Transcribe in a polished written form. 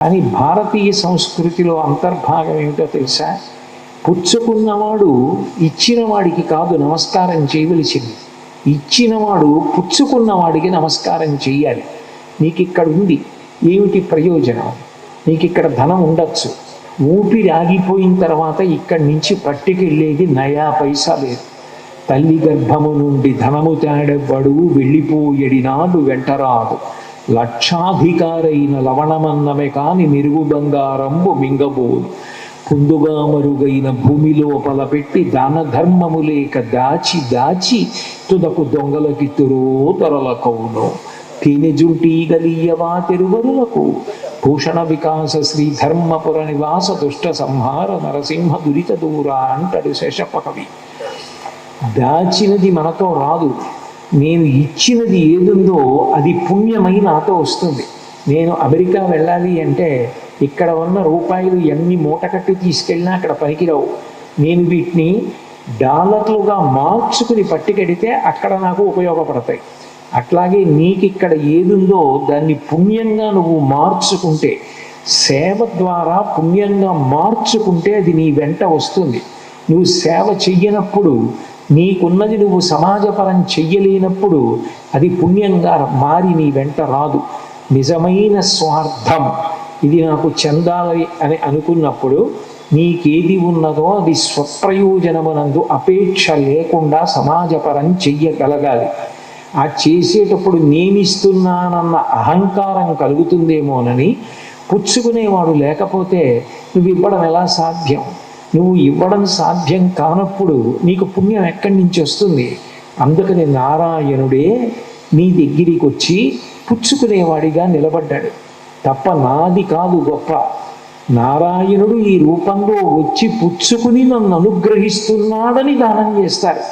కానీ భారతీయ సంస్కృతిలో అంతర్భాగం ఏమిటో తెలుసా? పుచ్చుకున్నవాడు ఇచ్చిన వాడికి కాదు నమస్కారం చేయవలసింది, ఇచ్చినవాడు పుచ్చుకున్నవాడికి నమస్కారం చెయ్యాలి. నీకు ఇక్కడ ఉంది, ఏమిటి ప్రయోజనం? నీకు ఇక్కడ ధనం ఉండొచ్చు, ఊపిరి ఆగిపోయిన తర్వాత ఇక్కడి నుంచి పట్టుకెళ్ళేది నయా పైసా లేదు. తల్లి గర్భము నుండి ధనము తేడెవ్వడు, వెళ్ళిపోయేడి నాడు వెంటరాదు. లక్షాధికారైన లవణమన్నమే కాని మెరుగు బంగారంబు మింగబోదు. పుందుగా మరుగైన భూమి లోపల పెట్టి దాన ధర్మము లేక దాచి దాచి తుదకు దొంగలకిత్తురో తొరలకౌను. తేనెజుంటీగలీయవా తెరువరులకు భూషణ వికాస శ్రీ ధర్మపుర నివాస దుష్ట సంహార నరసింహ దురిత దూర అంటాడు శేషప్ప కవి. దాచినది మనతో రాదు, నేను ఇచ్చినది ఏదుందో అది పుణ్యమై నాతో వస్తుంది. నేను అమెరికా వెళ్ళాలి అంటే ఇక్కడ ఉన్న రూపాయలు ఎన్ని మూట కట్టి తీసుకెళ్ళినా అక్కడ పనికిరావు. నేను వీటిని డాలర్లుగా మార్చుకుని పట్టుకెడితే అక్కడ నాకు ఉపయోగపడతాయి. అట్లాగే నీకు ఇక్కడ ఏదుందో దాన్ని పుణ్యంగా నువ్వు మార్చుకుంటే, సేవ ద్వారా పుణ్యంగా మార్చుకుంటే అది నీ వెంట వస్తుంది. నువ్వు సేవ చెయ్యనప్పుడు, నీకున్నది నువ్వు సమాజపరం చెయ్యలేనప్పుడు అది పుణ్యంగా మారి నీ వెంట రాదు. నిజమైన స్వార్థం ఇది నాకు చెందాలి అని అనుకున్నప్పుడు నీకేది ఉన్నదో అది స్వప్రయోజనమునందు అపేక్ష లేకుండా సమాజపరం చెయ్యగలగాలి. ఆ చేసేటప్పుడు నేనిస్తున్నానన్న అహంకారం కలుగుతుందేమోనని పుచ్చుకునేవాడు లేకపోతే నువ్వు ఇవ్వడం ఎలా సాధ్యం? నువ్వు ఇవ్వడం సాధ్యం కానప్పుడు నీకు పుణ్యం ఎక్కడి నుంచి వస్తుంది? అందుకని నారాయణుడే నీ దగ్గరికి వచ్చి పుచ్చుకునేవాడిగా నిలబడ్డాడు తప్ప నాది కాదు గొప్ప. నారాయణుడు ఈ రూపంలో వచ్చి పుచ్చుకుని నన్ను అనుగ్రహిస్తున్నాడని దానం చేస్తారు.